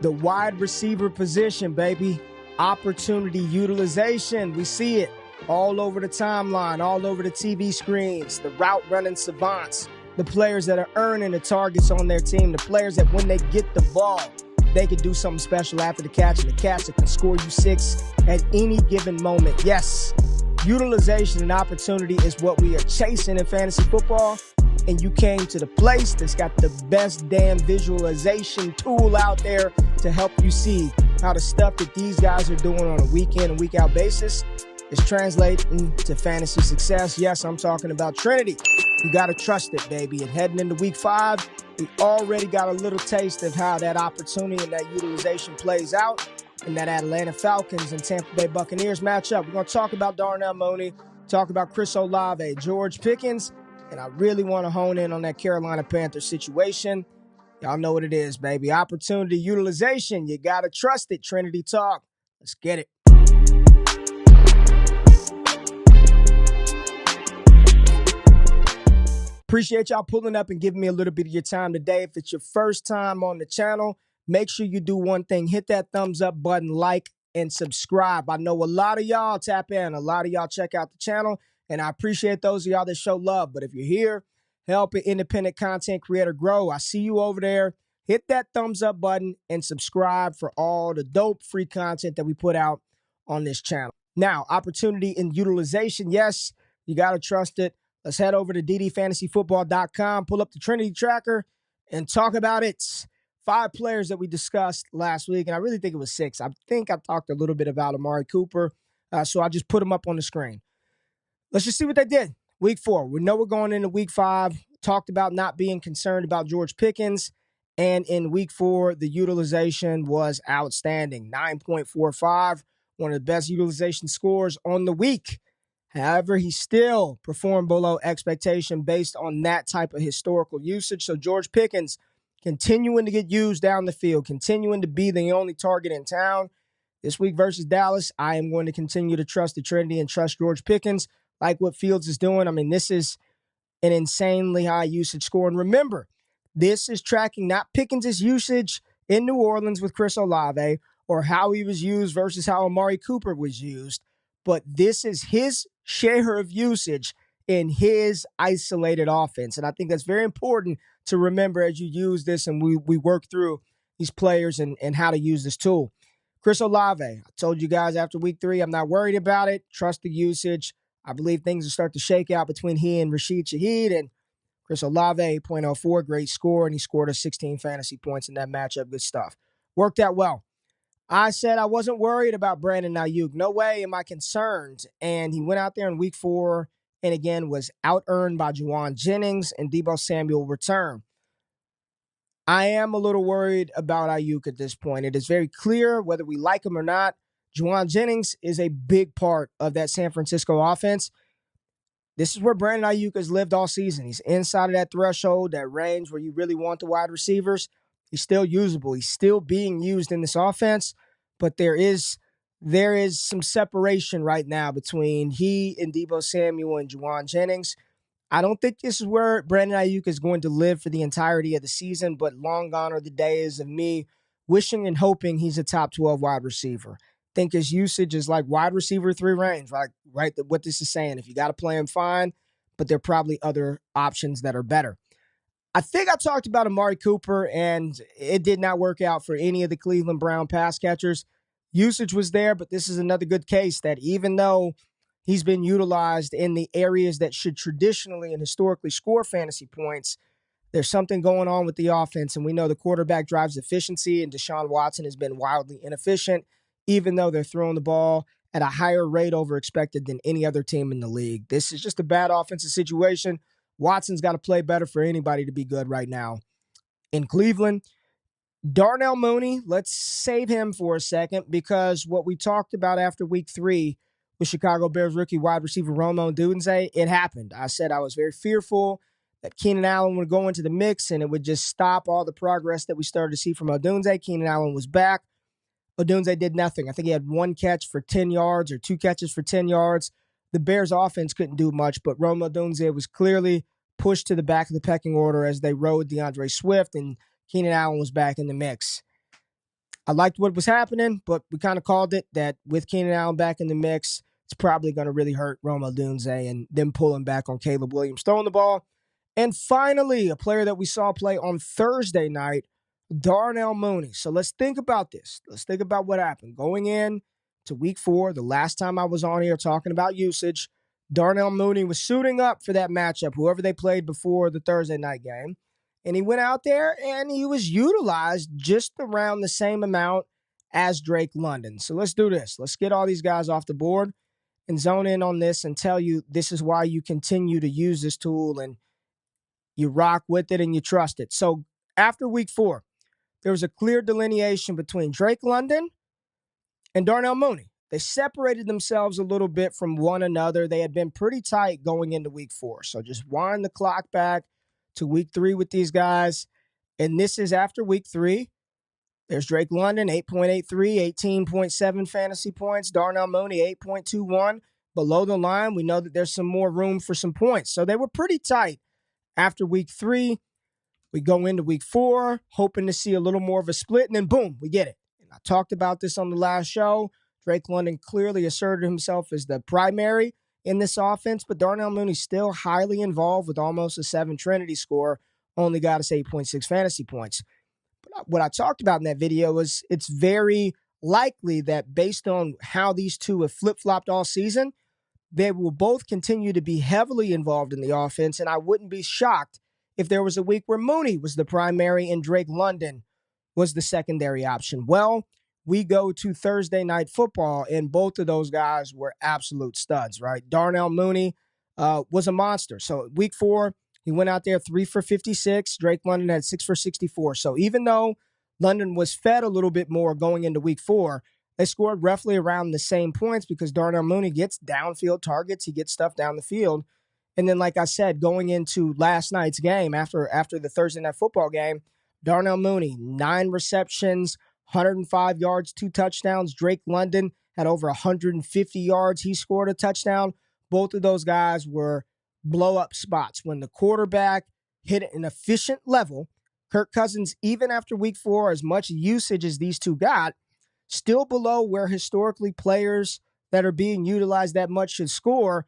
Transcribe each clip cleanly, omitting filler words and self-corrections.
The wide receiver position, baby. Opportunity utilization. We see it all over the timeline, all over the TV screens, the route running savants, the players that are earning the targets on their team, the players that when they get the ball, they can do something special after the catch, and the catch that can score you 6 at any given moment. Yes, utilization and opportunity is what we are chasing in fantasy football. And you came to the place that's got the best damn visualization tool out there to help you see how the stuff that these guys are doing on a week in and week out basis is translating to fantasy success. Yes, I'm talking about Trinity. You got to trust it, baby. And heading into week 5, we already got a little taste of how that opportunity and that utilization plays out in that Atlanta Falcons and Tampa Bay Buccaneers matchup. We're going to talk about Darnell Mooney, talk about Chris Olave, George Pickens, and I really want to hone in on that Carolina Panthers situation. Y'all know what it is, baby. Opportunity utilization. You got to trust it. Trinity Talk. Let's get it. Appreciate y'all pulling up and giving me a little bit of your time today. If it's your first time on the channel, make sure you do one thing. Hit that thumbs up button, like, and subscribe. I know a lot of y'all tap in. A lot of y'all check out the channel. And I appreciate those of y'all that show love. But if you're here, help an independent content creator grow. I see you over there. Hit that thumbs up button and subscribe for all the dope free content that we put out on this channel. Now, opportunity and utilization. Yes, you got to trust it. Let's head over to ddfantasyfootball.com, pull up the Trinity tracker, and talk about it. 5 players that we discussed last week, and I really think it was 6. I think I talked a little bit about Amari Cooper, so I just put them up on the screen. Let's just see what they did. Week 4. We know we're going into week 5. Talked about not being concerned about George Pickens. And in week 4, the utilization was outstanding. 9.45, one of the best utilization scores on the week. However, he still performed below expectation based on that type of historical usage. So George Pickens continuing to get used down the field, continuing to be the only target in town. This week versus Dallas, I am going to continue to trust the Trinity and trust George Pickens. Like what Fields is doing. I mean, this is an insanely high usage score. And remember, this is tracking not Pickens' usage in New Orleans with Chris Olave or how he was used versus how Amari Cooper was used, but this is his share of usage in his isolated offense. And I think that's very important to remember as you use this and we work through these players and how to use this tool. Chris Olave, I told you guys after week 3, I'm not worried about it. Trust the usage. I believe things will start to shake out between he and Rashid Shaheed, and Chris Olave, 8.04, great score, and he scored us 16 fantasy points in that matchup. Good stuff. Worked out well. I said I wasn't worried about Brandon Ayuk. No way am I concerned. And he went out there in week 4 and again was out-earned by Juwan Jennings and Deebo Samuel return. I am a little worried about Ayuk at this point. It is very clear whether we like him or not. Juwan Jennings is a big part of that San Francisco offense. This is where Brandon Ayuk has lived all season. He's inside of that threshold, that range where you really want the wide receivers. He's still usable. He's still being used in this offense, but there is some separation right now between he and Deebo Samuel and Juwan Jennings. I don't think this is where Brandon Ayuk is going to live for the entirety of the season, but long gone are the days of me wishing and hoping he's a top 12 wide receiver. Think his usage is like wide receiver 3 range, right? What this is saying. If you got to play him, fine, but there are probably other options that are better. I think I talked about Amari Cooper, and it did not work out for any of the Cleveland Brown pass catchers. Usage was there, but this is another good case that even though he's been utilized in the areas that should traditionally and historically score fantasy points, there's something going on with the offense, and we know the quarterback drives efficiency, and Deshaun Watson has been wildly inefficient, even though they're throwing the ball at a higher rate over expected than any other team in the league. This is just a bad offensive situation. Watson's got to play better for anybody to be good right now. In Cleveland, Darnell Mooney, let's save him for a second because what we talked about after week 3 with Chicago Bears rookie wide receiver Rome Odunze, it happened. I said I was very fearful that Keenan Allen would go into the mix and it would just stop all the progress that we started to see from Odunze. Keenan Allen was back. Odunze did nothing. I think he had 1 catch for 10 yards or 2 catches for 10 yards. The Bears offense couldn't do much, but Rome Odunze was clearly pushed to the back of the pecking order as they rode DeAndre Swift, and Keenan Allen was back in the mix. I liked what was happening, but we kind of called it that with Keenan Allen back in the mix, it's probably going to really hurt Roma Odunze and them pulling back on Caleb Williams throwing the ball. And finally, a player that we saw play on Thursday night, Darnell Mooney. So let's think about this. Let's think about what happened. Going in to week 4, the last time I was on here talking about usage, Darnell Mooney was suiting up for that matchup, whoever they played before the Thursday night game. And he went out there and he was utilized just around the same amount as Drake London. So let's do this. Let's get all these guys off the board and zone in on this and tell you this is why you continue to use this tool and you rock with it and you trust it. So after week 4, there was a clear delineation between Drake London and Darnell Mooney. They separated themselves a little bit from one another. They had been pretty tight going into week 4. So just wind the clock back to week 3 with these guys. And this is after week 3. There's Drake London, 8.83, 18.7 fantasy points. Darnell Mooney, 8.21. Below the line, we know that there's some more room for some points. So they were pretty tight after week 3. We go into week 4, hoping to see a little more of a split, and then boom, we get it. And I talked about this on the last show. Drake London clearly asserted himself as the primary in this offense, but Darnell Mooney still highly involved with almost a 7 Trinity score, only got us 8.6 fantasy points. But what I talked about in that video was it's very likely that based on how these two have flip-flopped all season, they will both continue to be heavily involved in the offense, and I wouldn't be shocked if there was a week where Mooney was the primary and Drake London was the secondary option. Well, we go to Thursday Night Football, and both of those guys were absolute studs, right? Darnell Mooney was a monster. So week 4, he went out there 3 for 56. Drake London had 6 for 64. So even though London was fed a little bit more going into week 4, they scored roughly around the same points because Darnell Mooney gets downfield targets. He gets stuff down the field. And then, like I said, going into last night's game, after the Thursday Night Football game, Darnell Mooney, 9 receptions, 105 yards, 2 touchdowns. Drake London had over 150 yards. He scored a touchdown. Both of those guys were blow-up spots. When the quarterback hit an efficient level, Kirk Cousins, even after week 4, as much usage as these two got, still below where historically players that are being utilized that much should score.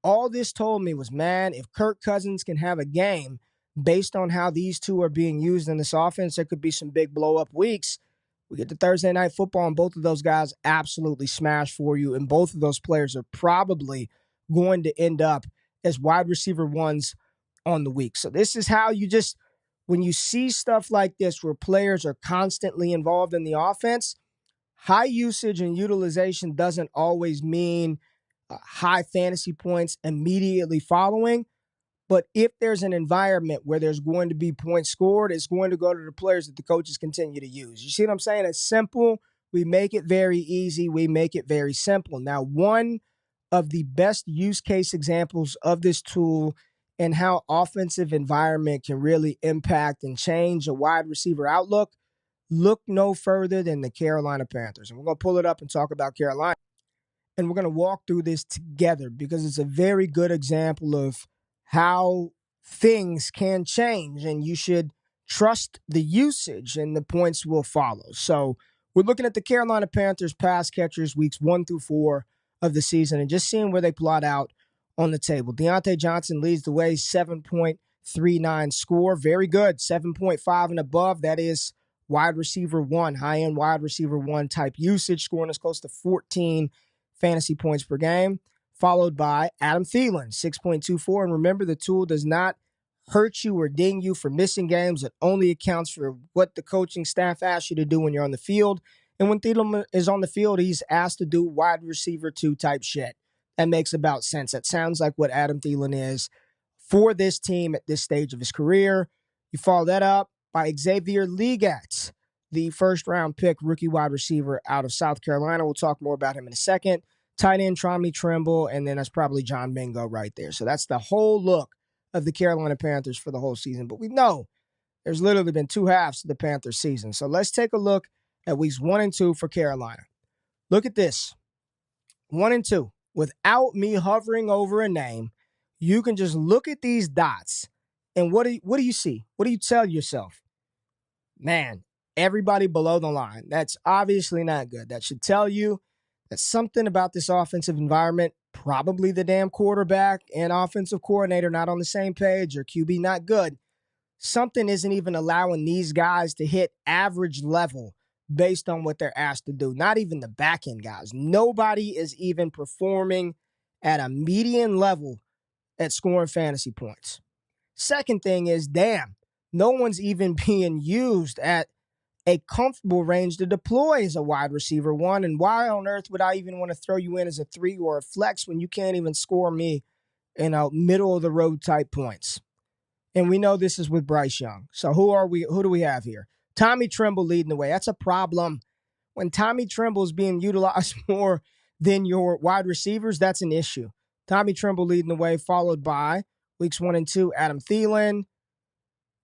All this told me was, man, if Kirk Cousins can have a game based on how these two are being used in this offense, there could be some big blow-up weeks. We get to Thursday Night Football, and both of those guys absolutely smash for you, and both of those players are probably going to end up as wide receiver 1s on the week. So this is how you just, when you see stuff like this where players are constantly involved in the offense, high usage and utilization doesn't always mean high fantasy points immediately following. But if there's an environment where there's going to be points scored, it's going to go to the players that the coaches continue to use. You see what I'm saying? It's simple. We make it very easy. We make it very simple. Now, one of the best use case examples of this tool and how offensive environment can really impact and change a wide receiver outlook, look no further than the Carolina Panthers. And we're going to pull it up and talk about Carolina. And we're going to walk through this together because it's a very good example of how things can change, and you should trust the usage and the points will follow. So we're looking at the Carolina Panthers pass catchers weeks 1 through 4 of the season and just seeing where they plot out on the table. Deontay Johnson leads the way, 7.39 score. Very good. 7.5 and above. That is wide receiver 1, high-end wide receiver 1 type usage, scoring as close to 14 fantasy points per game, followed by Adam Thielen, 6.24. And remember, the tool does not hurt you or ding you for missing games. It only accounts for what the coaching staff asks you to do when you're on the field. And when Thielen is on the field, he's asked to do wide receiver 2 type shit. That makes about sense. That sounds like what Adam Thielen is for this team at this stage of his career. You follow that up by Xavier Legette, the first-round pick rookie wide receiver out of South Carolina. We'll talk more about him in a second. Tight end, Tommy Tremble, and then that's probably John Mingo right there. So that's the whole look of the Carolina Panthers for the whole season. But we know there's literally been 2 halves to the Panthers season. So let's take a look at weeks 1 and 2 for Carolina. Look at this. 1 and 2. Without me hovering over a name, you can just look at these dots. And what do you see? What do you tell yourself? Man, everybody below the line. That's obviously not good. That should tell you that something about this offensive environment, probably the damn quarterback and offensive coordinator not on the same page, or QB not good. Something isn't even allowing these guys to hit average level based on what they're asked to do. Not even the back end guys. Nobody is even performing at a median level at scoring fantasy points. Second thing is, damn, no one's even being used at a comfortable range to deploy as a wide receiver one. And why on earth would I even want to throw you in as a 3 or a flex when you can't even score me middle of the road type points? And we know this is with Bryce Young. So who do we have here? Tommy Tremble leading the way. That's a problem. When Tommy Tremble is being utilized more than your wide receivers, that's an issue. Tommy Tremble leading the way, followed by weeks 1 and 2, Adam Thielen,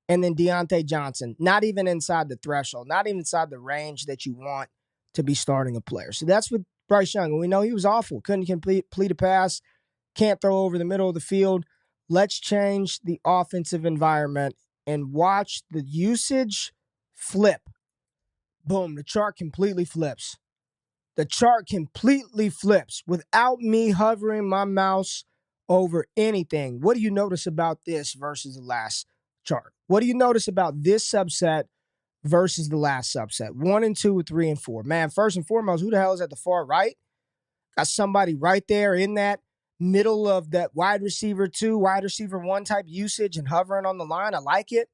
and then Deontay Johnson. Not even inside the threshold, not even inside the range that you want to be starting a player. So that's with Bryce Young. And we know he was awful. Couldn't complete a pass, can't throw over the middle of the field. Let's change the offensive environment and watch the usage flip. Boom, the chart completely flips. The chart completely flips without me hovering my mouse over anything. What do you notice about this versus the last chart? What do you notice about this subset versus the last subset? 1 and 2, 3 and 4. Man, first and foremost, who the hell is at the far right? Got somebody right there in that middle of that wide receiver 2, wide receiver 1 type usage and hovering on the line. I like it.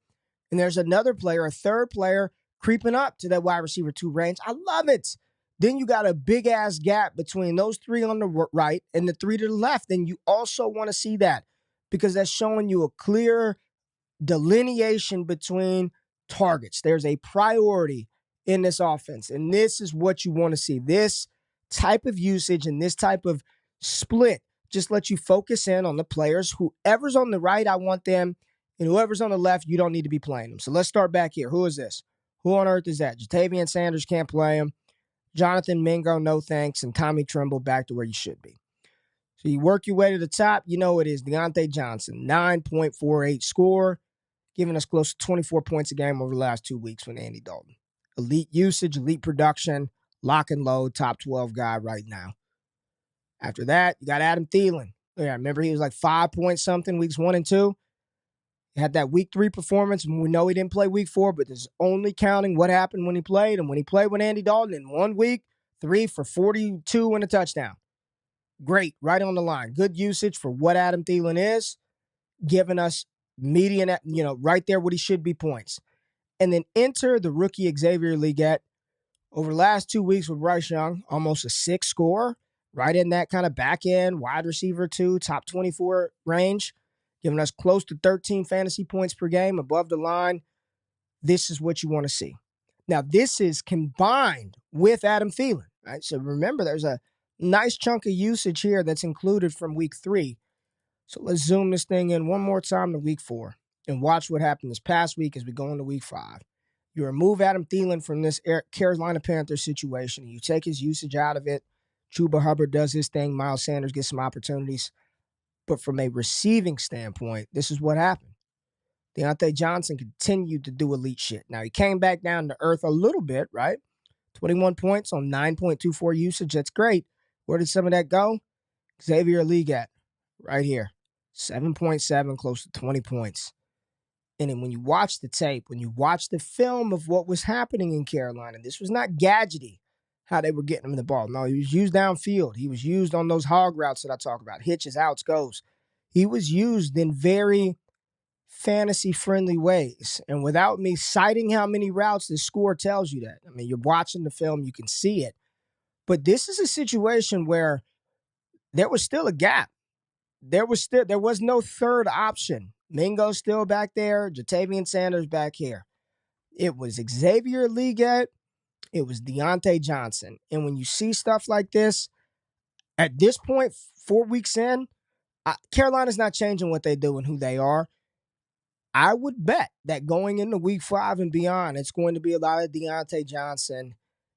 And there's another player, a third player, creeping up to that wide receiver 2 range. I love it. Then you got a big ass gap between those 3 on the right and the 3 to the left. And you also want to see that because that's showing you a clear delineation between targets. There's a priority in this offense. And this is what you want to see. This type of usage and this type of split just let you focus in on the players. Whoever's on the right, I want them. And whoever's on the left, you don't need to be playing them. So let's start back here. Who is this? Who on earth is that? Jatavian Sanders can't play him. Jonathan Mingo, no thanks. And Tommy Tremble back to where you should be. So you work your way to the top. You know it is Deontay Johnson. 9.48 score, giving us close to 24 points a game over the last 2 weeks with Andy Dalton. Elite usage, elite production, lock and load, top 12 guy right now. After that, you got Adam Thielen. Yeah, remember he was like 5 point something weeks 1 and 2. He had that week 3 performance, and we know he didn't play week 4, but it's only counting what happened when he played. And when he played with Andy Dalton in 1 week, 3 for 42 and a touchdown. Great, right on the line. Good usage for what Adam Thielen is, giving us median, right there what he should be points. And then enter the rookie Xavier Legette. Over the last 2 weeks with Bryce Young, almost a 6 score, right in that kind of back end, wide receiver 2, top 24 range, giving us close to 13 fantasy points per game above the line. This is what you want to see. Now, this is combined with Adam Thielen, right? So remember, there's a nice chunk of usage here that's included from week 3. So let's zoom this thing in one more time to week 4 and watch what happened this past week as we go into week 5. You remove Adam Thielen from this Carolina Panthers situation. You take his usage out of it. Chuba Hubbard does his thing. Miles Sanders gets some opportunities. But from a receiving standpoint, this is what happened. Deontay Johnson continued to do elite shit. Now, he came back down to earth a little bit, right? 21 points on 9.24 usage. That's great. Where did some of that go? Xavier Legette, right here. 7.7, close to 20 points. And then when you watch the tape, when you watch the film of what was happening in Carolina, this was not gadgety how they were getting him the ball. No, he was used downfield. He was used on those hog routes that I talk about, hitches, outs, goes. He was used in very fantasy-friendly ways. And without me citing how many routes, the score tells you that. I mean, you're watching the film, you can see it. But this is a situation where there was still a gap. There was no third option. Mingo's still back there. Jatavian Sanders back here. It was Xavier Legette. It was Deontay Johnson. And when you see stuff like this, at this point, 4 weeks in, Carolina's not changing what they do and who they are. I would bet that going into week 5 and beyond, it's going to be a lot of Deontay Johnson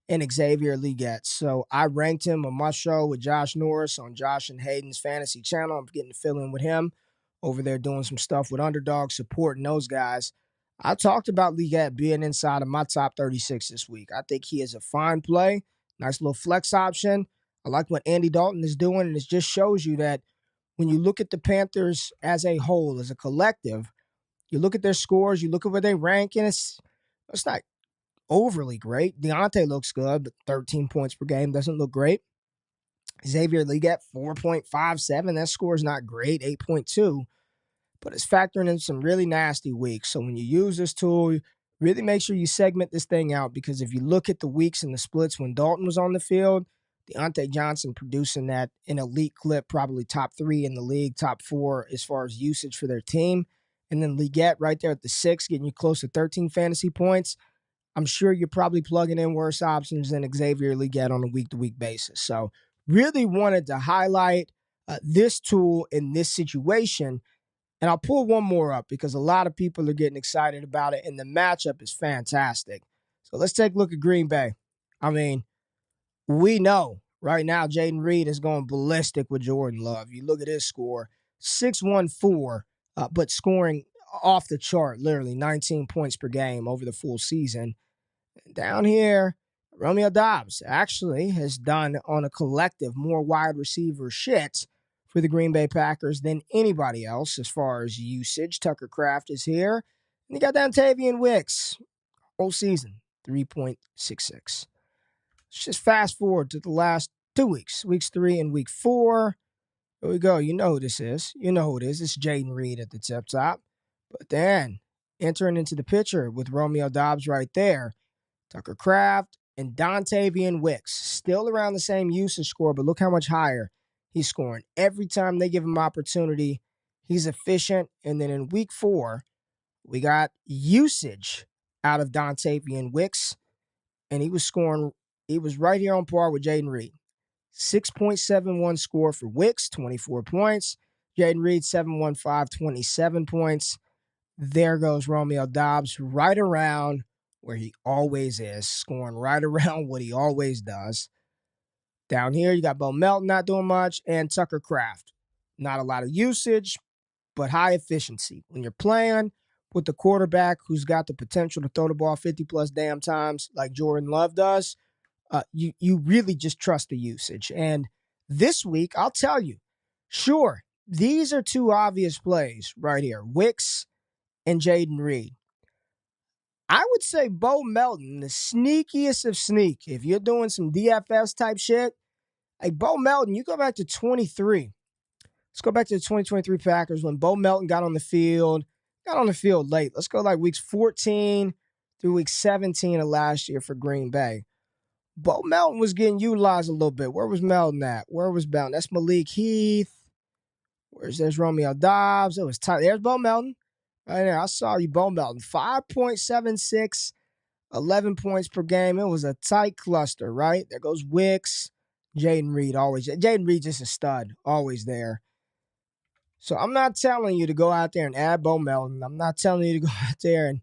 and Xavier Legette. So I ranked him on my show with Josh Norris on Josh and Hayden's fantasy channel. I'm getting to fill in with him over there doing some stuff with Underdog, supporting those guys. I talked about Legette being inside of my top 36 this week. I think he is a fine play, nice little flex option. I like what Andy Dalton is doing, and it just shows you that when you look at the Panthers as a whole, as a collective, you look at their scores, you look at where they rank, and it's not overly great. Deontay looks good, but 13 points per game doesn't look great. Xavier Legette, 4.57. That score is not great, 8.2. But it's factoring in some really nasty weeks. So when you use this tool, really make sure you segment this thing out, because if you look at the weeks and the splits when Dalton was on the field, Deontay Johnson producing that an elite clip, probably top 3 in the league, top 4 as far as usage for their team. And then Legette right there at the 6, getting you close to 13 fantasy points. I'm sure you're probably plugging in worse options than Xavier Legette on a week-to-week basis. So really wanted to highlight this tool in this situation. And I'll pull one more up because a lot of people are getting excited about it, and the matchup is fantastic. So let's take a look at Green Bay. I mean, we know right now Jaden Reed is going ballistic with Jordan Love. You look at his score, 614, but scoring off the chart, literally 19 points per game over the full season. Down here, Romeo Doubs actually has done on a collective more wide receiver shit for the Green Bay Packers than anybody else as far as usage. Tucker Kraft is here. And you got Dontavian Wicks. Whole season, 3.66. Let's just fast forward to the last 2 weeks. Weeks 3 and week 4. Here we go. You know who this is. You know who it is. It's Jaden Reed at the tip top. But then, entering into the picture with Romeo Doubs right there, Tucker Kraft and Dontavian Wicks. Still around the same usage score, but look how much higher he's scoring. Every time they give him opportunity, he's efficient. And then in week 4, we got usage out of Dontavian Wicks, and he was scoring. He was right here on par with Jaden Reed. 6.71 score for Wicks, 24 points. Jaden Reed, 7.15, 27 points. There goes Romeo Doubs, right around where he always is, scoring right around what he always does. Down here, you got Bo Melton not doing much, and Tucker Kraft. Not a lot of usage, but high efficiency. When you're playing with the quarterback who's got the potential to throw the ball 50-plus damn times like Jordan Love does, you really just trust the usage. And this week, I'll tell you, sure, these are 2 obvious plays right here, Wicks and Jaden Reed. I would say Bo Melton, the sneakiest of sneak. If you're doing some DFS type shit, like Bo Melton, you go back to 23. Let's go back to the 2023 Packers when Bo Melton got on the field late. Let's go like weeks 14 through week 17 of last year for Green Bay. Bo Melton was getting utilized a little bit. Where was Melton at? Where was Melton? That's Malik Heath. There's Romeo Doubs. It was tight. There's Bo Melton. Right there, I saw you, Bo Melton. 5.76, 11 points per game. It was a tight cluster, right? There goes Wicks. Jaden Reed always. Jaden Reed just a stud, always there. So I'm not telling you to go out there and add Bo Melton. I'm not telling you to go out there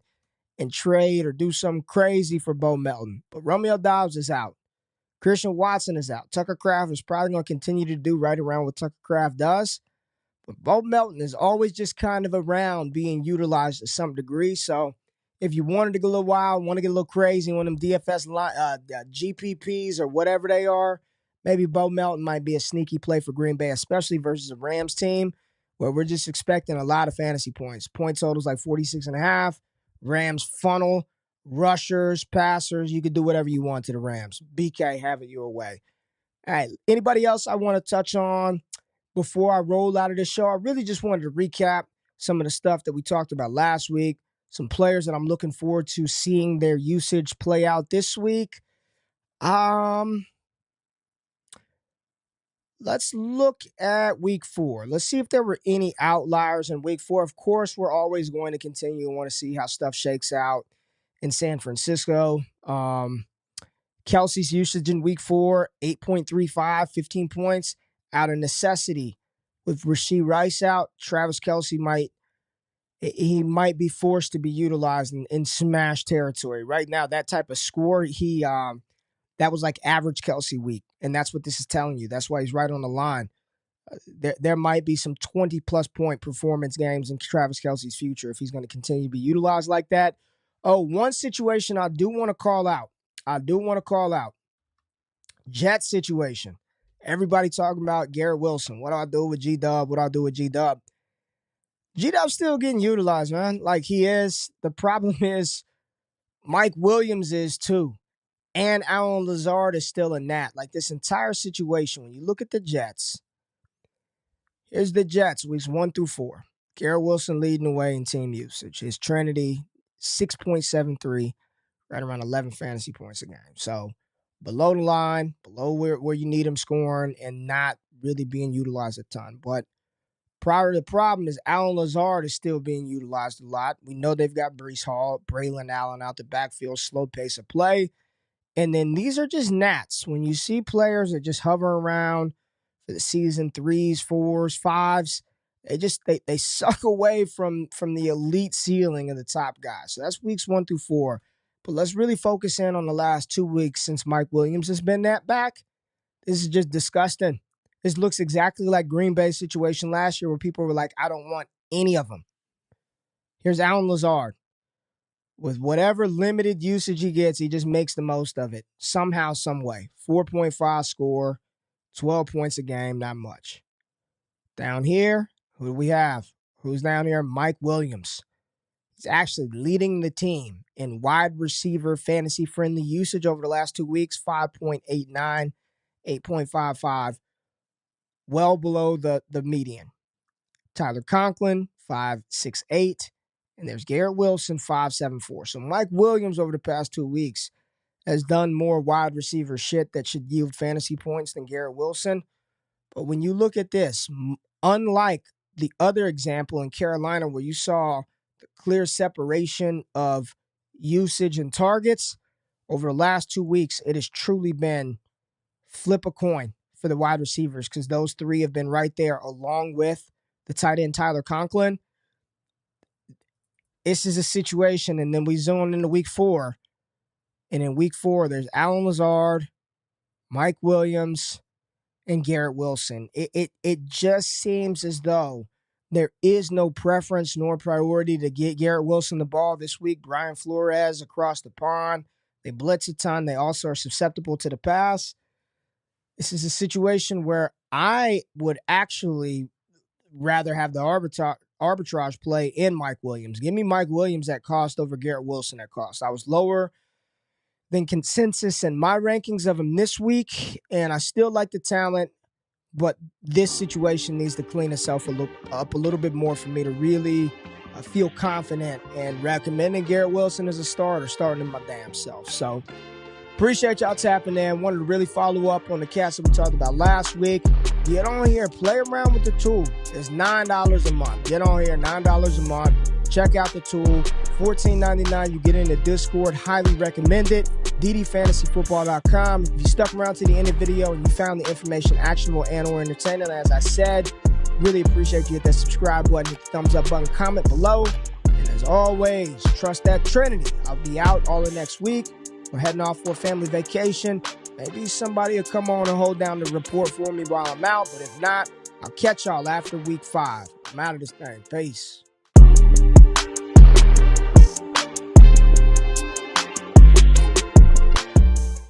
and trade or do something crazy for Bo Melton. But Romeo Doubs is out. Christian Watson is out. Tucker Kraft is probably going to continue to do right around what Tucker Kraft does. But Bo Melton is always just kind of around being utilized to some degree. So if you wanted to go a little wild, want to get a little crazy, one of them DFS GPPs or whatever they are, maybe Bo Melton might be a sneaky play for Green Bay, especially versus a Rams team where we're just expecting a lot of fantasy points. Point totals like 46.5. Rams funnel, rushers, passers. You could do whatever you want to the Rams. BK, have it your way. All right, anybody else I want to touch on before I roll out of this show? I really just wanted to recap some of the stuff that we talked about last week, some players that I'm looking forward to seeing their usage play out this week. Let's look at week 4. Let's see if there were any outliers in week 4. Of course, we're always going to continue and want to see how stuff shakes out in San Francisco. Kelsey's usage in week 4, 8.35, 15 points. Out of necessity, with Rashee Rice out, Travis Kelce might be forced to be utilized in smash territory. Right now, that type of score, that was like average Kelce week, and that's what this is telling you. That's why he's right on the line. There might be some 20-plus point performance games in Travis Kelce's future if he's going to continue to be utilized like that. Oh, one situation I do want to call out. Jets situation. Everybody talking about Garrett Wilson. What do I do with G-Dub? G-Dub's still getting utilized, man. Like he is. The problem is Mike Williams is too. And Allen Lazard is still a gnat. Like this entire situation, when you look at the Jets, here's the Jets, weeks 1 through 4. Garrett Wilson leading the way in team usage. His Trinity, 6.73, right around 11 fantasy points a game. So below the line, below where you need him scoring and not really being utilized a ton. But prior to the problem is Allen Lazard is still being utilized a lot. We know they've got Breece Hall, Braylon Allen out the backfield, slow pace of play. And then these are just gnats. When you see players that just hover around for the season 3s, 4s, 5s, they suck away from the elite ceiling of the top guys. So that's weeks 1 through 4. But let's really focus in on the last 2 weeks since Mike Williams has been that back. This is just disgusting. This looks exactly like Green Bay's situation last year where people were like, I don't want any of them. Here's Allen Lazard. With whatever limited usage he gets, he just makes the most of it. Somehow, some way. 4.5 score, 12 points a game, not much. Down here, who do we have? Who's down here? Mike Williams. He's actually leading the team in wide receiver fantasy-friendly usage over the last 2 weeks, 5.89, 8.55, well below the median. Tyler Conklin, 5.68, and there's Garrett Wilson, 5.74. So Mike Williams over the past 2 weeks has done more wide receiver shit that should yield fantasy points than Garrett Wilson. But when you look at this, unlike the other example in Carolina where you saw the clear separation of usage and targets, over the last 2 weeks, it has truly been flip a coin for the wide receivers because those three have been right there along with the tight end Tyler Conklin. This is a situation, and then we zone into week 4. And in week 4, there's Allen Lazard, Mike Williams, and Garrett Wilson. It just seems as though there is no preference nor priority to get Garrett Wilson the ball this week. Brian Flores across the pond. They blitz a ton. They also are susceptible to the pass. This is a situation where I would actually rather have the arbitrage play in Mike Williams. Give me Mike Williams at cost over Garrett Wilson at cost. I was lower than consensus in my rankings of him this week, and I still like the talent, but this situation needs to clean itself up a little bit more for me to really feel confident and recommending Garrett Wilson as a starter, starting him my damn self. So appreciate y'all tapping in. Wanted to really follow up on the cats that we talked about last week. Get on here, play around with the tool. It's $9 a month. Get on here, $9 a month. Check out the tool. $14.99. You get in the Discord. Highly recommend it. ddfantasyfootball.com. If you stuck around to the end of the video and you found the information actionable and or entertaining, as I said, really appreciate you. Hit that subscribe button, hit the thumbs up button, comment below. And as always, trust that Trinity. I'll be out all of next week. We're heading off for a family vacation. Maybe somebody will come on and hold down the report for me while I'm out. But if not, I'll catch y'all after week 5. I'm out of this thing. Peace.